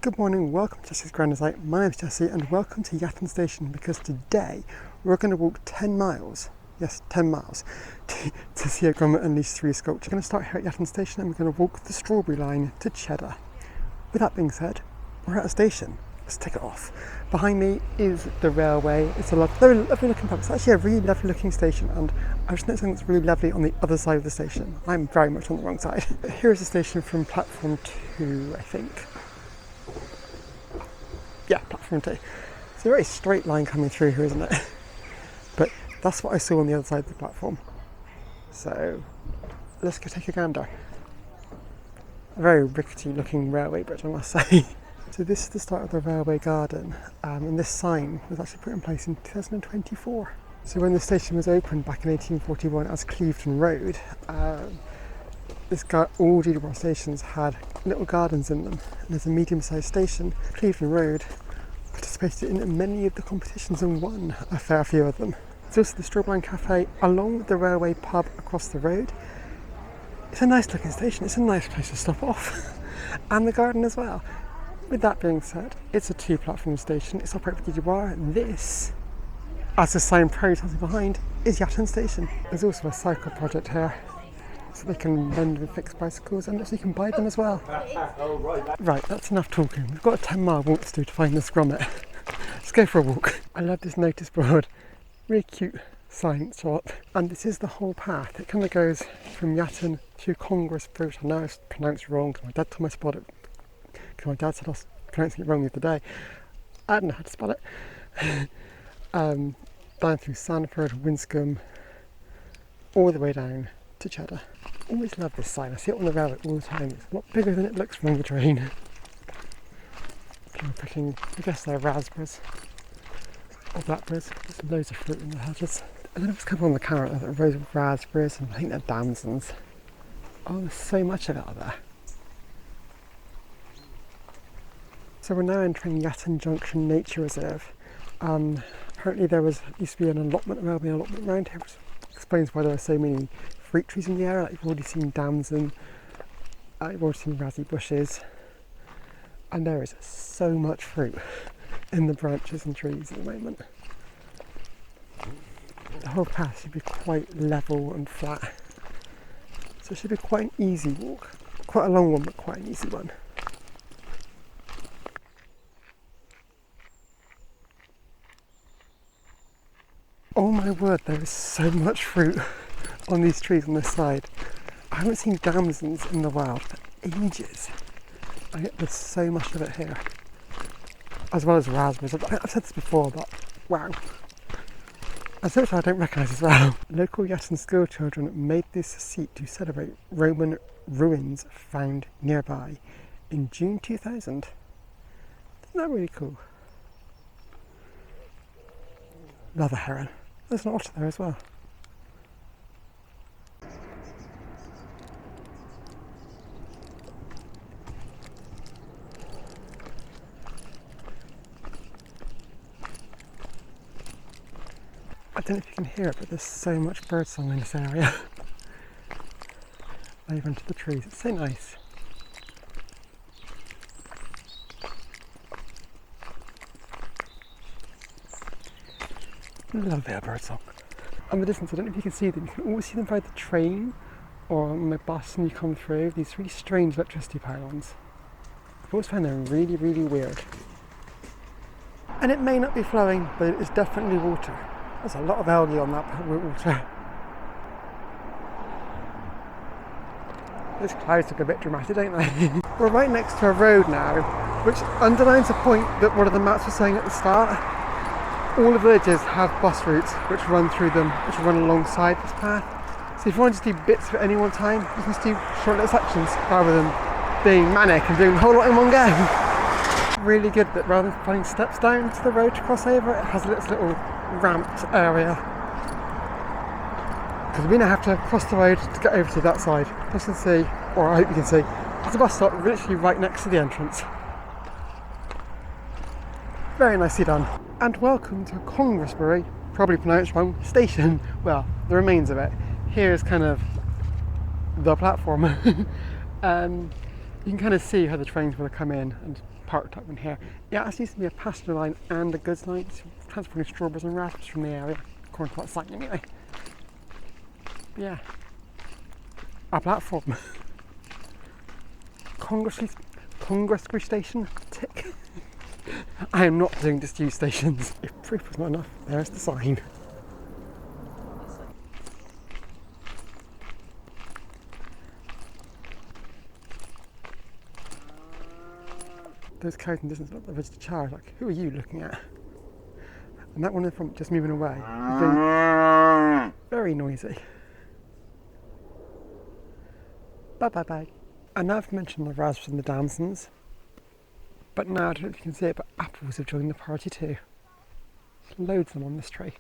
Good morning, welcome to Jesse's Grand Design. My name is Jesse and welcome to Yatton Station because today we're going to walk 10 miles, yes 10 miles, to see a Gromit Unleashed 3 sculpture. We're going to start here at Yatton Station and we're going to walk the Strawberry line to Cheddar. With that being said, we're at a station. Let's take it off. Behind me is the railway. It's a lovely looking pub. It's actually a really lovely looking station and I just noticed something that's really lovely on the other side of the station. I'm very much on the wrong side. Here's the station from platform 2, I think. Yeah, platform 2. It's a very straight line coming through here, isn't it? But that's what I saw on the other side of the platform. So let's go take a gander. A very rickety looking railway bridge, I must say. So this is the start of the railway garden, and this sign was actually put in place in 2024. So when the station was opened back in 1841 as Clevedon Road, all Cheddar stations had little gardens in them, and as a medium-sized station, Clevedon Road participated in many of the competitions and won a fair few of them. There's also the Strawberry Cafe along with the railway pub across the road. It's a nice looking station, it's a nice place to stop off, and the garden as well. With that being said, it's a 2-platform station, it's operated by Cheddar, and this, as the sign prioritizing behind, is Yatton Station. There's also a cycle project here, so they can lend and fix bicycles and also you can buy them as well. Right, that's enough talking. We've got a 10-mile walk to do to find this Gromit. Let's go for a walk. I love this notice board. Really cute science shop. And this is the whole path. It kind of goes from Yatton to Congress Bridge. I know it's pronounced wrong because my dad told me to spell it. Because my dad said I was pronouncing it wrong the other day. I didn't know how to spell it. Down through Sandford, Winscombe, all the way down to Cheddar. Always love this sign. I see it on the railway all the time. It's a lot bigger than it looks from the train. I'm picking, I guess they're raspberries or blackberries. There's loads of fruit in the hedges. I don't know if it's coming on the camera. There's rows of raspberries and I think they're damsons. Oh, there's so much of it out there. So we're now entering Yatton Junction Nature Reserve. Apparently there used to be an allotment around here, which explains why there are so many fruit trees in the area. Like you've already seen damson, you've already seen razzie bushes, and there is so much fruit in the branches and trees at the moment. The whole path should be quite level and flat, so it should be quite an easy walk. Quite a long one, but quite an easy one. Oh my word, there is so much fruit on these trees on this side. I haven't seen damsons in the wild for ages. There's so much of it here. As well as raspberries. I've said this before, but wow. And so much I don't recognise as well. Local Yatton school children made this seat to celebrate Roman ruins found nearby in June 2000. Isn't that really cool? Another heron. There's an otter there as well. I don't know if you can hear it, but there's so much birdsong in this area. Over into the trees, it's so nice. Love a bit of birdsong. On the distance, I don't know if you can see them, you can always see them by the train or on the bus when you come through, these really strange electricity pylons. I've always found them really, really weird. And it may not be flowing, but it is definitely water. There's a lot of algae on that water. Those clouds look a bit dramatic, don't they? We're right next to a road now, which underlines a point that one of the maps was saying at the start. All the villages have bus routes which run through them, which run alongside this path. So if you want to do bits at any one time, you can just do short little sections rather than being manic and doing a whole lot in one go. Really good that rather than finding steps down to the road to cross over, it has this little ramped area. Because we now have to cross the road to get over to that side. As you can see, or I hope you can see, there's a bus stop literally right next to the entrance. Very nicely done. And welcome to Congressbury, probably pronounced wrong, station. Well, the remains of it. Here's kind of the platform. You can kind of see how the trains will come in and parked up in here. It actually used to be a passenger line and a goods line, transporting strawberries and raspberries from the area, according to that sign anyway. But yeah, our platform. Congress station, tick. I am not doing disused stations. If proof was not enough, there's the sign. Those cows in the distance look like a child, like, who are you looking at? And that one in front just moving away, being very noisy. Bye. And now I've mentioned the raspberries and the damsons, but now I don't know if you can see it, but apples have joined the party too. There's loads of them on this tree.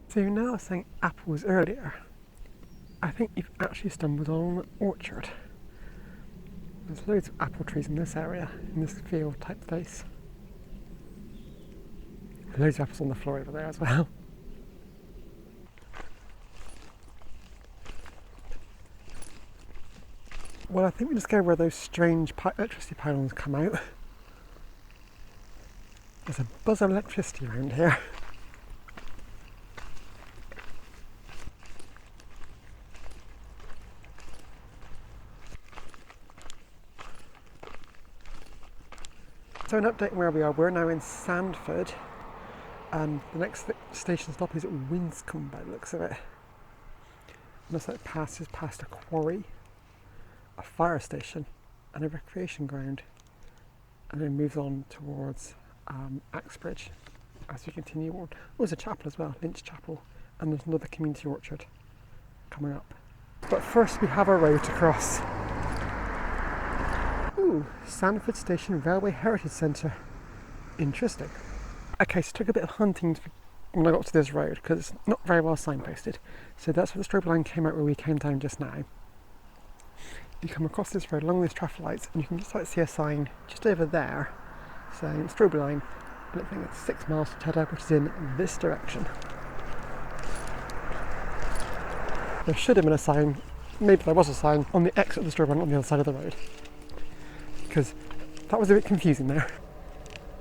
So now I was saying apples earlier, I think you've actually stumbled on an orchard. There's loads of apple trees in this area, in this field type place. Loads of apples on the floor over there as well. Well, I think we just go where those strange electricity pylons come out. There's a buzz of electricity around here. So an update on where we are. We're now in Sandford, and the next station stop is at Winscombe by the looks of it. It looks like it passes past a quarry, a fire station and a recreation ground, and then moves on towards Axbridge as we continue on. Oh, there's a chapel as well, Lynch Chapel, and there's another community orchard coming up. But first we have a road to cross. Ooh, Sandford Station Railway Heritage Centre. Interesting. Okay, so I took a bit of hunting when I got to this road because it's not very well signposted. So that's where the strawberry line came out where we came down just now. You come across this road along these traffic lights and you can just like see a sign just over there saying strawberry line, and I think it's 6 miles to Cheddar, which is in this direction. There should have been a sign, maybe there was a sign on the exit of the strawberry line on the other side of the road, because that was a bit confusing there.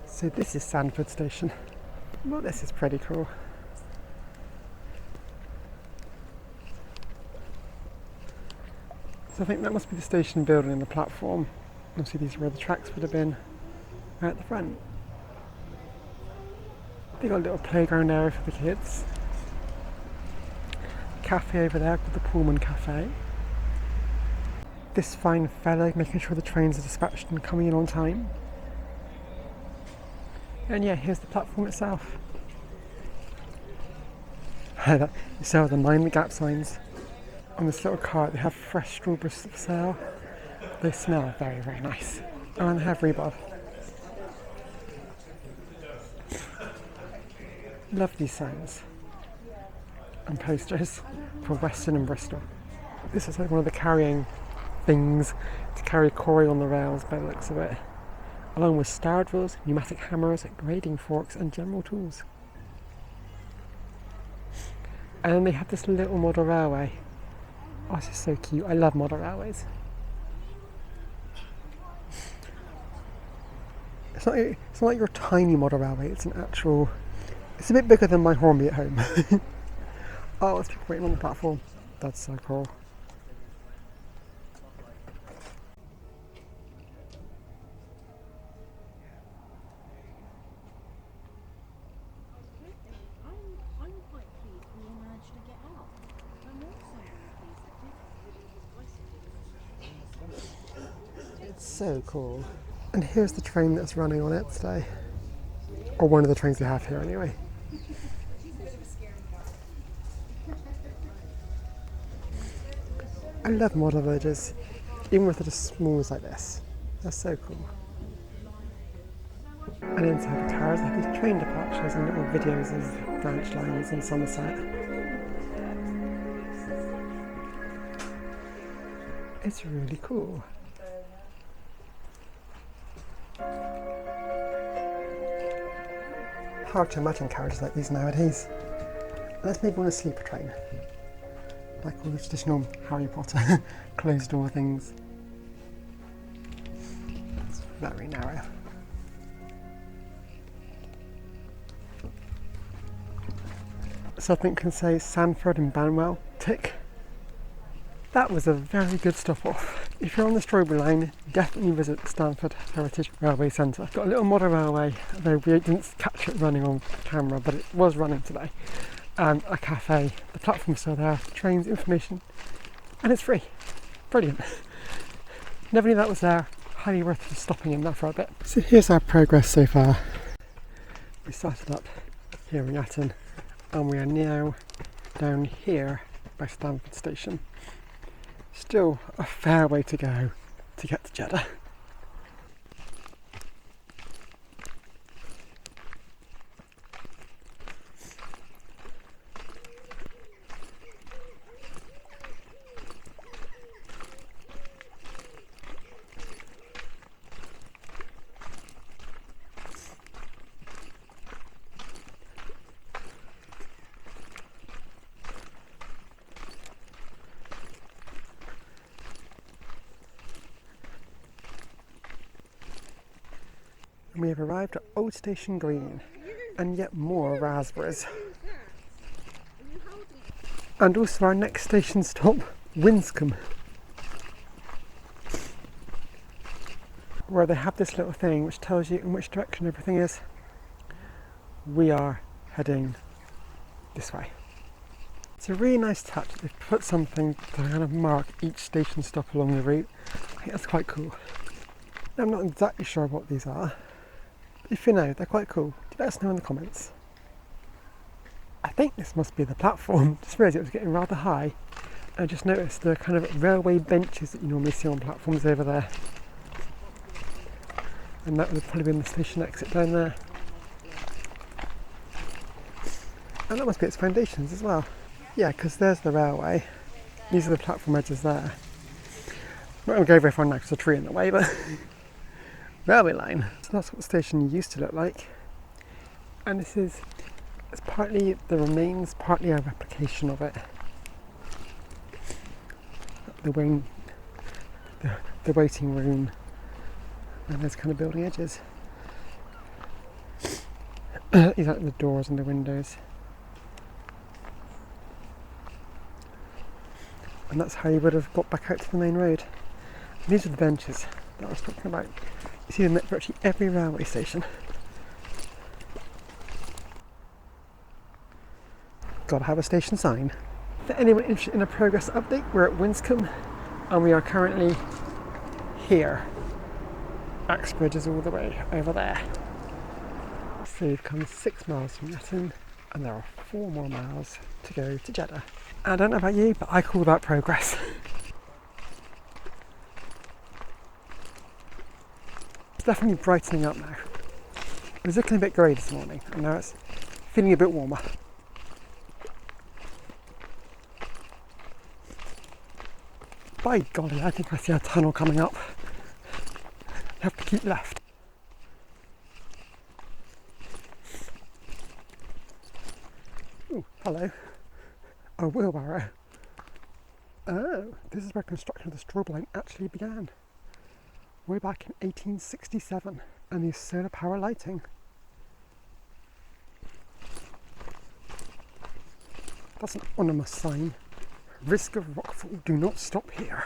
So this is Sandford Station. Well, this is pretty cool. So I think that must be the station building and the platform. Obviously these are where the tracks would have been, right at the front. They got a little playground area for the kids. Cafe over there called the Pullman Cafe. This fine fellow making sure the trains are dispatched and coming in on time. And yeah, here's the platform itself. You saw the mind the gap signs. On this little cart they have fresh strawberries for sale. They smell very, very nice. Oh, and they have rhubarb. Lovely signs and posters for Western and Bristol. This is like one of the carrying things to carry quarry on the rails by the looks of it, along with star drills, pneumatic hammers, grading forks and general tools. And then they have this little model railway. Oh, this is so cute. I love model railways. It's not like your tiny model railway, it's an actual... It's a bit bigger than my Hornby at home. Oh, there's people waiting on the platform. That's so cool. It's so cool. And here's the train that's running on it today. Or one of the trains they have here anyway. I love model villages, even if they're just small as like this. They're so cool. And inside the cars they have these train departures and little videos of branch lines in Somerset. It's really cool. Hard to imagine carriages like these nowadays. Unless maybe on a sleeper train. like all the traditional Harry Potter closed door things. It's very narrow. So I think we can say Sandford and Banwell, tick. That was a very good stop off. If you're on the Strawberry Line, definitely visit the Sandford Heritage Railway Centre. Got a little model railway, though we didn't catch it running on camera, but it was running today. And a cafe, the platform's still there, trains, information, and it's free. Brilliant. Never knew that was there. Highly worth just stopping in there for a bit. So here's our progress so far. We started up here in Yatton, and we are now down here by Sandford Station. Still a fair way to go to get to Cheddar. And we have arrived at Old Station Green, and yet more raspberries. And also our next station stop, Winscombe, where they have this little thing which tells you in which direction everything is. We are heading this way. It's a really nice touch. They've put something to kind of mark each station stop along the route. I think that's quite cool. Now, I'm not exactly sure what these are. If you know, they're quite cool. Let us know in the comments. I think this must be the platform. Just realised it was getting rather high. I just noticed the kind of railway benches that you normally see on platforms over there. And that would have probably been the station exit down there. And that must be its foundations as well. Yeah, because there's the railway. These are the platform edges there. I'm not going to go very far now because there's a tree in the way, but railway line. So that's what the station used to look like. And this is, it's partly the remains, partly a replication of it. The waiting room, and those kind of building edges. These are the doors and the windows. And that's how you would have got back out to the main road. And these are the benches that I was talking about. You see them at virtually every railway station. Gotta have a station sign. For anyone interested in a progress update, we're at Winscombe and we are currently here. Axbridge is all the way over there. So we've come 6 miles from Yatton and there are 4 more miles to go to Cheddar. And I don't know about you, but I call that progress. It's definitely brightening up now. It was looking a bit grey this morning and now it's feeling a bit warmer. By golly, I think I see a tunnel coming up. I have to keep left. Ooh, hello. A wheelbarrow. Oh, this is where construction of the Strawberry Line actually began. Way back in 1867, and the solar power lighting. That's an ominous sign. Risk of rockfall, do not stop here.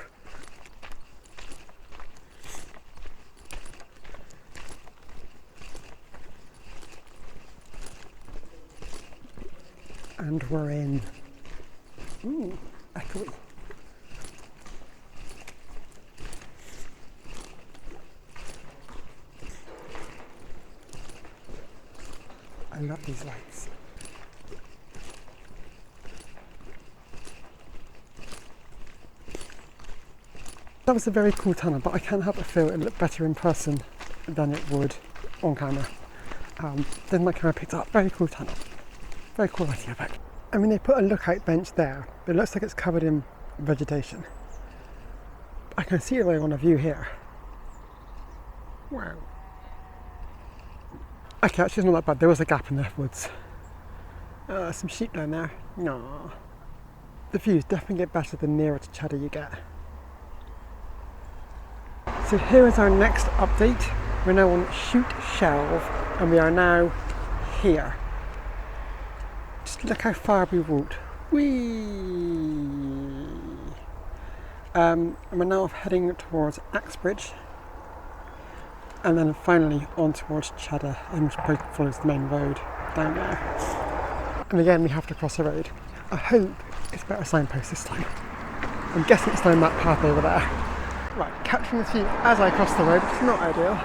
And we're in. Ooh, echoey. I love these lights. That was a very cool tunnel, but I can't help but feel it looked better in person than it would on camera. Then my camera picked up. Very cool tunnel. Very cool lighting effect. I mean, they put a lookout bench there, but it looks like it's covered in vegetation. I can see it right on a view here. Wow. Okay, actually it's not that bad. There was a gap in the woods. Some sheep down there. No. The views definitely get better the nearer to Cheddar you get. So here is our next update. We're now on Chute Shelve and we are now here. Just look how far we walked. Whee! And we're now heading towards Axbridge and then finally on towards Cheddar, and which probably follows the main road down there. And again we have to cross a road. I hope it's better signpost this time. I'm guessing it's down that path over there. Right, capturing this view as I cross the road, which is not ideal.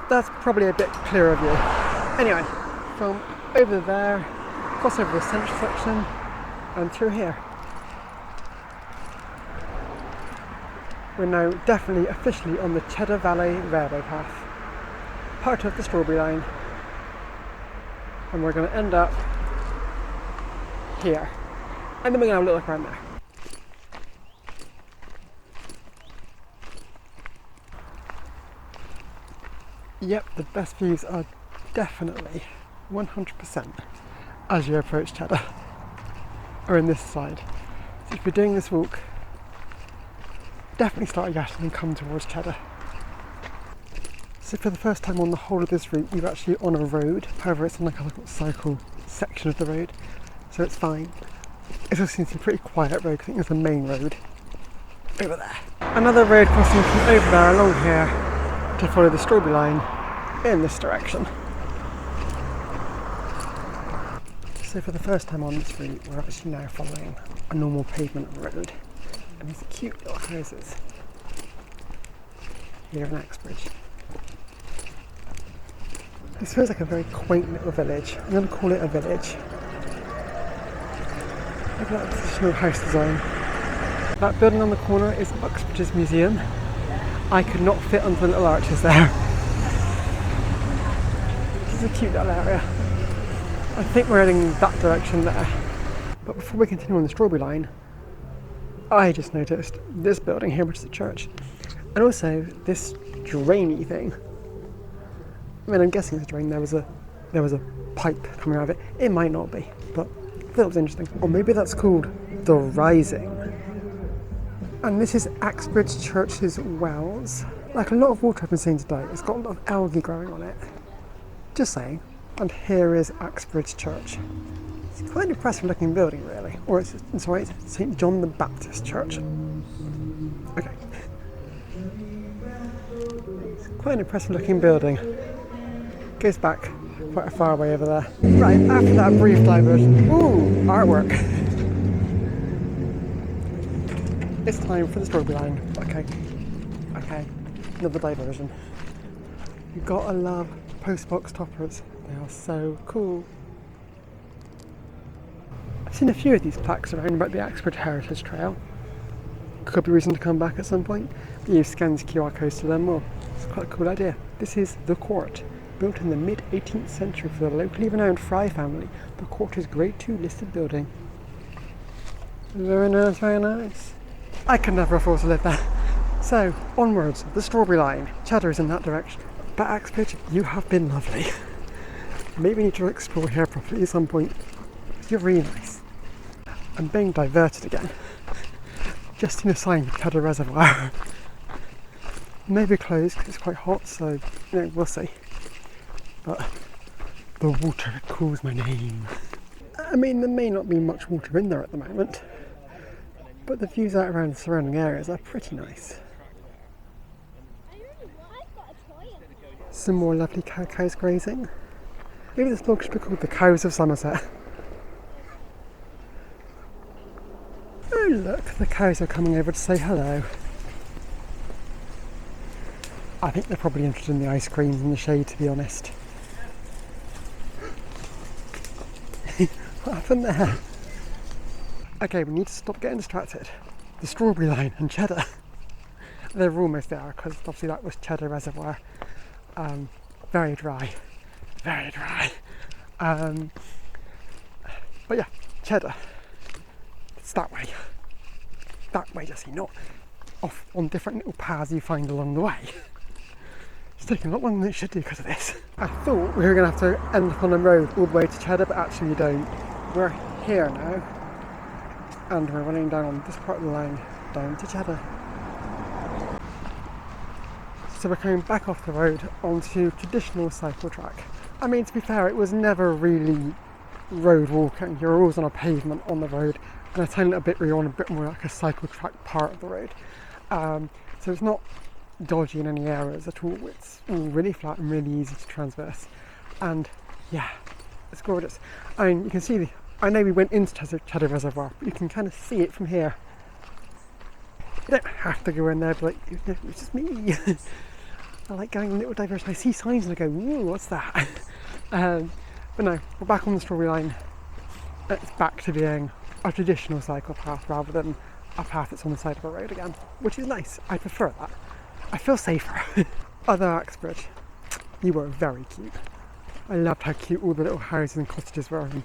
That's probably a bit clearer view. Anyway, from over there, cross over the central section and through here. We're now definitely officially on the Cheddar Valley Railway Path, part of the Strawberry Line, and we're going to end up here, and then we're going to have a little look around there. Yep, the best views are definitely 100% as you approach Cheddar, or in this side. So if you're doing this walk, definitely start at Yatton and come towards Cheddar. So for the first time on the whole of this route, we're actually on a road. However, it's on like a little cycle section of the road, so it's fine. It's also seems to be a pretty quiet road, because I think there's the main road over there. Another road crossing from over there along here to follow the Strawberry Line in this direction. So for the first time on this route, we're actually now following a normal pavement road. And these cute little houses here in Axbridge. This feels like a very quaint little village. I'm going to call it a village. Look at that traditional house design. That building on the corner is Axbridge's museum. I could not fit under the little arches there. This is a cute little area. I think we're heading that direction there. But before we continue on the Strawberry Line, I just noticed this building here, which is a church, and also this drainy thing. I mean, I'm guessing it's a drain. There was a pipe coming out of it. It might not be, but I thought it was interesting. Or maybe that's called the Rising. And this is Axbridge Church's wells. Like a lot of water I've been seeing today, it's got a lot of algae growing on it. Just saying. And here is Axbridge Church. It's quite an impressive looking building, really. Or it's St. John the Baptist Church. Okay. It's quite an impressive looking building. Goes back quite a far way over there. Right, after that brief diversion, ooh, artwork. It's time for the Strawberry Line. Okay, another diversion. You gotta love postbox toppers. They are so cool. I've seen a few of these plaques around about the Axbridge Heritage Trail. Could be reason to come back at some point. But you scan these QR codes to learn more. It's quite a cool idea. This is The Court. Built in the mid-18th century for the locally renowned Fry family, the Court is Grade 2 listed building. Very nice, very nice. I could never afford to live there. So, onwards, the Strawberry Line. Cheddar is in that direction. But Axbridge, you have been lovely. Maybe we need to explore here properly at some point. You're really nice. I'm being diverted again. Just in a sign of Cheddar Reservoir. Maybe closed because it's quite hot, so we'll see. But the water calls my name. I mean, there may not be much water in there at the moment, but the views out around the surrounding areas are pretty nice. Some more lovely cows grazing. Maybe this vlog should be called The Cows of Somerset. Oh look, the cows are coming over to say hello. I think they're probably interested in the ice creams in the shade, to be honest. What happened there? Okay, we need to stop getting distracted. The Strawberry Line and Cheddar. They're almost there, because obviously that was Cheddar Reservoir. Very dry. Very dry. But yeah, Cheddar. It's that way. That way, Jesse, not off on different little paths you find along the way. It's taking a lot longer than it should do because of this. I thought we were going to have to end up on a road all the way to Cheddar, but actually we don't. We're here now. and we're running down on this part of the line down to Cheddar. So we're coming back off the road onto traditional cycle track. I mean, to be fair, it was never really road walking. You're always on a pavement on the road, and a tiny little bit where you're on a bit more like a cycle track part of the road. So it's not dodgy in any areas at all. It's all really flat and really easy to transverse. And yeah, it's gorgeous. I mean, you can see I know we went into Cheddar Reservoir, but you can kind of see it from here. You don't have to go in there, but it's just me. I like going on little diversions. I see signs and I go, ooh, what's that? But no, we're back on the strawberry line. It's back to being a traditional cycle path rather than a path that's on the side of a road again, which is nice. I prefer that. I feel safer. Other Axbridge, you were very cute. I loved how cute all the little houses and cottages were. And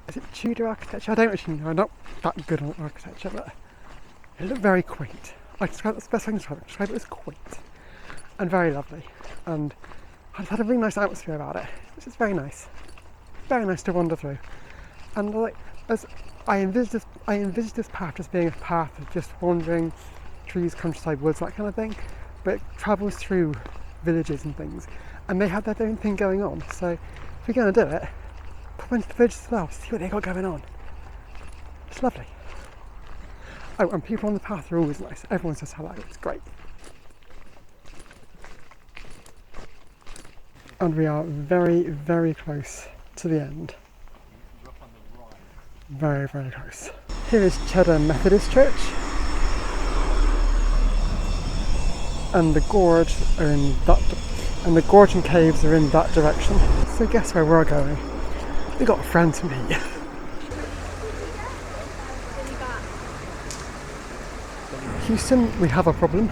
is it Tudor architecture? I don't actually know. I'm not that good on architecture, but it looked very quaint. That's the best thing to describe it as quaint and very lovely. And I've had a really nice atmosphere about it, which is very nice. Very nice to wander through. And like, as I envisaged this path as being a path of just wandering, trees, countryside, woods, that kind of thing, but it travels through villages and things, and they have their own thing going on. So if you're going to do it, pop into the villages as well, see what they got going on. It's lovely. Oh, and people on the path are always nice. Everyone says hello. It's great. And we are very, very close to the end. Very, very close. Here is Cheddar Methodist Church. And the gorge are in that, and the gorge and caves are in that direction. So guess where we're going? We got a friend to meet. Houston, we have a problem.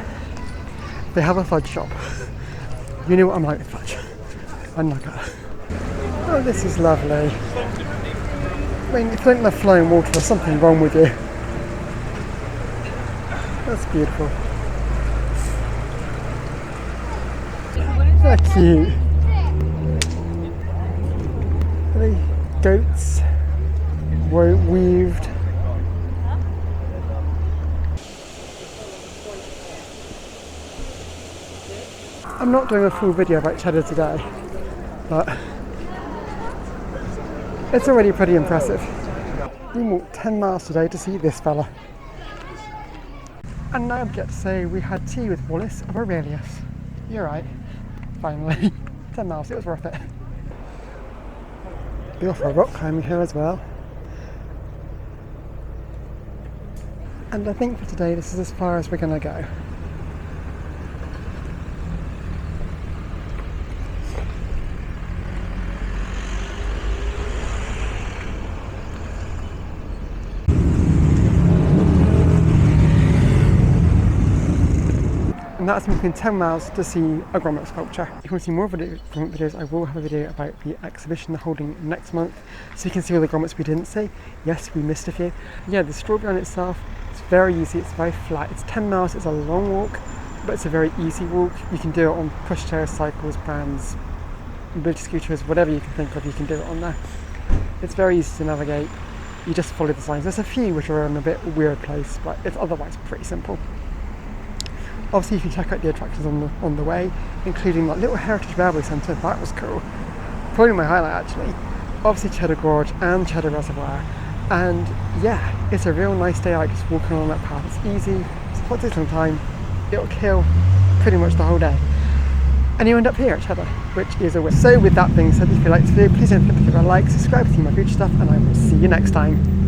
They have a fudge shop. You know what I'm like with fudge. I'm not gonna. Oh, this is lovely. I mean, if you think they're flowing water, there's something wrong with you. That's beautiful. They're cute. Are they goats? Weaved. I'm not doing a full video about Cheddar today, but it's already pretty impressive. We walked 10 miles today to see this fella. And now I get to say we had tea with Wallace of Aurelius. You're right, finally. 10 miles, it was worth it. We offer rock climbing here as well. And I think for today this is as far as we're going to go. And that's moving 10 miles to see a Gromit sculpture. If you want to see more Gromit videos, I will have a video about the exhibition they're holding next month, so you can see all the Gromits we didn't see. Yes, we missed a few. Yeah, the strawberry in itself, it's very easy, it's very flat. It's 10 miles, it's a long walk, but it's a very easy walk. You can do it on pushchairs, cycles, prams, mobility scooters, whatever you can think of, you can do it on there. It's very easy to navigate. You just follow the signs. There's a few which are in a bit weird place, but it's otherwise pretty simple. Obviously you can check out the attractions on the way, including that little heritage railway centre. That was cool. Probably my highlight actually. Obviously Cheddar Gorge and Cheddar Reservoir. And yeah, it's a real nice day out just walking along that path. It's easy, it's not taking some time, it'll kill pretty much the whole day. And you end up here at Cheddar, which is a win. So with that being said, if you liked the video, please don't forget to give it a like, subscribe to see my future stuff, and I will see you next time.